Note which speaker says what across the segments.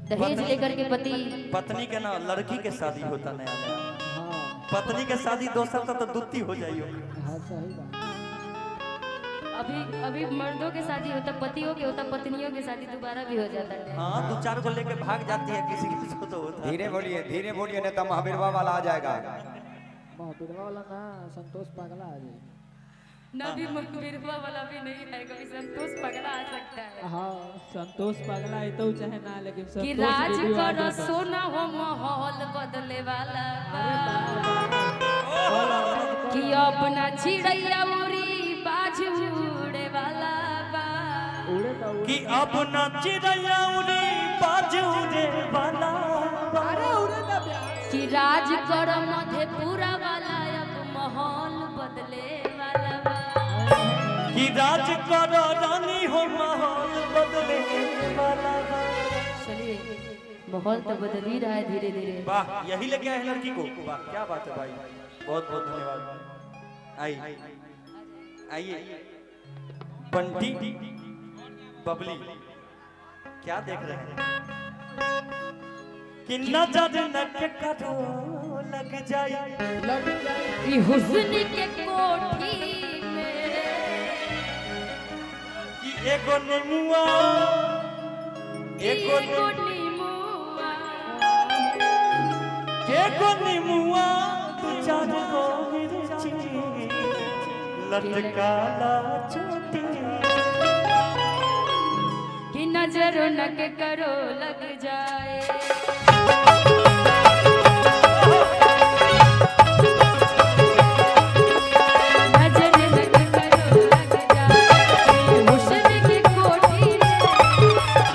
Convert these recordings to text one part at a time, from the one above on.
Speaker 1: दहेज लेकर के पति
Speaker 2: पत्नी के ना लड़की के शादी होता नया नया। पत्नी के शादी 2 साल तक तो दुत्ती हो जाइयो।
Speaker 1: अभी अभी मर्दों के शादी होता, पतियों के होता, पत्नियों की शादी दोबारा भी हो जाता है।
Speaker 2: हाँ 2-4 को लेके भाग जाती है, किसी किसी को तो होता है।
Speaker 3: धीरे बोलिए नहीं तो महावीरवा वाला आ जाएगा।
Speaker 4: महावीरवा वाला ना संतोष पागला आ जाए
Speaker 1: ना भी महावीरवा वाला भी नहीं है, कभी संतोष पगला आ सकता है।
Speaker 4: हाँ संतोष पागला है तो चाहे ना, लेकिन
Speaker 1: कि
Speaker 4: संतोष
Speaker 1: राज
Speaker 4: वीडियो आ
Speaker 1: कर
Speaker 4: जाता।
Speaker 1: सोना हो माहौल बदले वाला कि अपना चिड़ैया उड़ी बाज उड़े वाला बा
Speaker 4: उड़े तो उड़े।
Speaker 2: कि अपना चिड़ैया उड़ी बाज उड़े वाला
Speaker 4: अरे उड़े ना प्यार।
Speaker 1: कि राज कर मधेपुरा वाला अब माहौल बदले वाला बा
Speaker 2: कि राज करो रानी हो माहौल बदले वाला बा।
Speaker 1: चलिए माहौल तो बदल ही रहा है धीरे धीरे।
Speaker 2: वाह यही लेके आए लड़की को। वाह क्या बात है भाई, बहुत बहुत धन्यवाद। आइए बंटी बबली क्या देख रहे हैं कि नजर न के करो लग जाए
Speaker 4: लग जाए।
Speaker 1: ई हुस्न के कोठी में
Speaker 2: कि एगो नेमुआ एगो
Speaker 1: नीमुआ
Speaker 2: एगो नेमुआ 2-4 गो मिर्ची लटकाला चोटी।
Speaker 1: कि नजर न के करो लग जाए। नजर न के करो लग जाए हुस्न की कोठी में।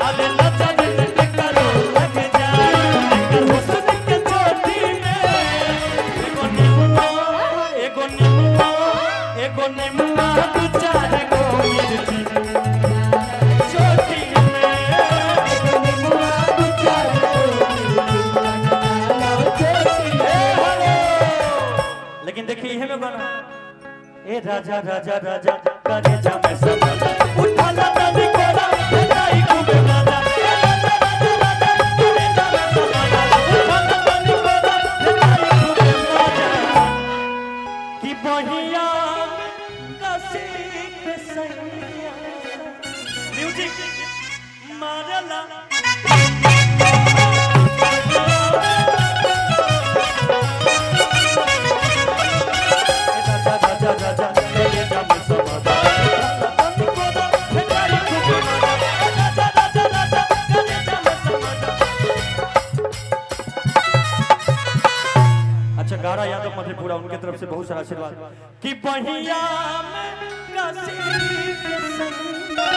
Speaker 2: अरे नजर न के करो लग जाए कर हुस्न के चोटी में। एगो नेमुआ एगो नेमुआ एगो नेमुआ 2-4 गो मिर्ची चोटी में। एगो नेमुआ 2-4 लेकिन देखिए इहे में गाना ए राजा राजा राजा करे जा मैं सब उठा ला नदी कोरा भेजाई खूबे मजा। ए राजा राजा राजा करे जा मैं सब उठा ला नदी कोरा भेजाई खूबे मजा। कि बहिया कसी के सैया म्यूजिक मारला राजा राजा राजा करे जा मैं सब नदी कोरा भेजाई खूबे मजा। राजा राजा राजा करे जा मैं सब। अच्छा गारा यादव मधेपुरा उनके तरफ से बहुत सारा आशीर्वाद। कि बहिया में कसी के सैया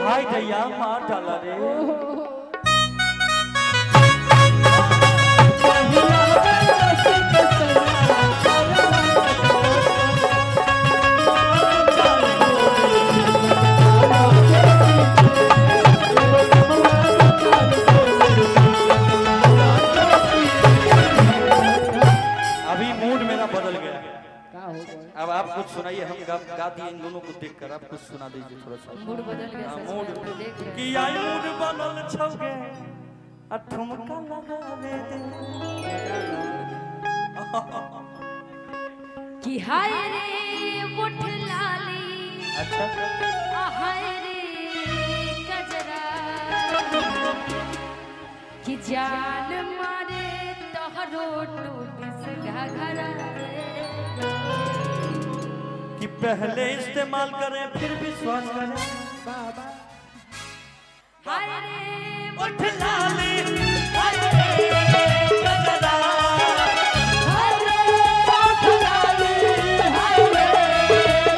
Speaker 2: हाय दैया मार डाला रे। बहिया में कसी के अभी मूड मेरा बदल गया।
Speaker 4: का हो गए।
Speaker 2: अब आप कुछ सुनाइए, हम गा दिए इन दोनों को देखकर, आप कुछ सुना दीजिए थोड़ा सा।
Speaker 1: मूड बदल गया
Speaker 2: हाँ,
Speaker 1: सच
Speaker 2: मूड
Speaker 1: में, तो देख रहे हैं।
Speaker 2: कि आई मूड बनल छौगे आ ठुमका लगावे दे।
Speaker 1: कि हाय रे उठ लाली
Speaker 2: अच्छा
Speaker 1: हाय रे गजरा कि जान मारे तोहरो टूट घघरा
Speaker 2: कि पहले इस्तेमाल करें फिर विश्वास करें।
Speaker 4: बाबा
Speaker 1: हाय रे
Speaker 2: उठ लाली हाय रे गजरा
Speaker 1: हाय रे उठ लाली हाय रे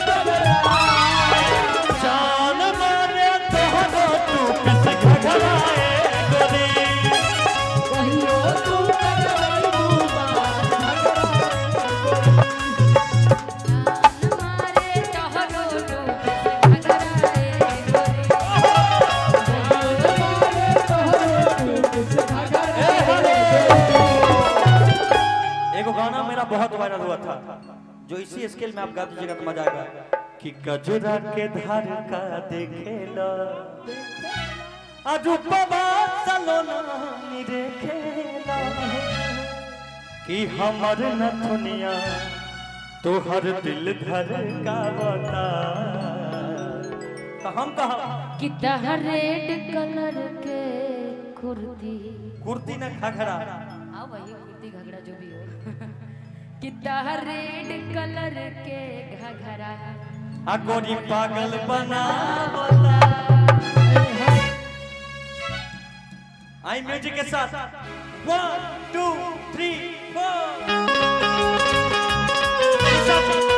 Speaker 1: गजरा
Speaker 2: जान मारे तोहरो टूट घघरा गोरी।
Speaker 4: कहियो तू करवाई
Speaker 1: जान मारे तोहरो टूट
Speaker 2: एगो गाना मेरा बहुत वायरल हुआ था, जो इसी स्केल में आप गा दीजिएगा तो मजा आएगा। कि गजरा के धार का देखे लो अजूबा सलोना निरेखेला कि हमर नथुनिया तोहर दिल धर का बता। तो हम कहा
Speaker 1: कि रेड कलर के कुर्ती
Speaker 2: कुर्ती न घघरा,
Speaker 1: हाँ वही कुर्ती घघरा जो भी हो कि रेड कलर के घघरा
Speaker 2: आ गोरी पागल बना बता। आई म्यूजिक के साथ 1 2 3 4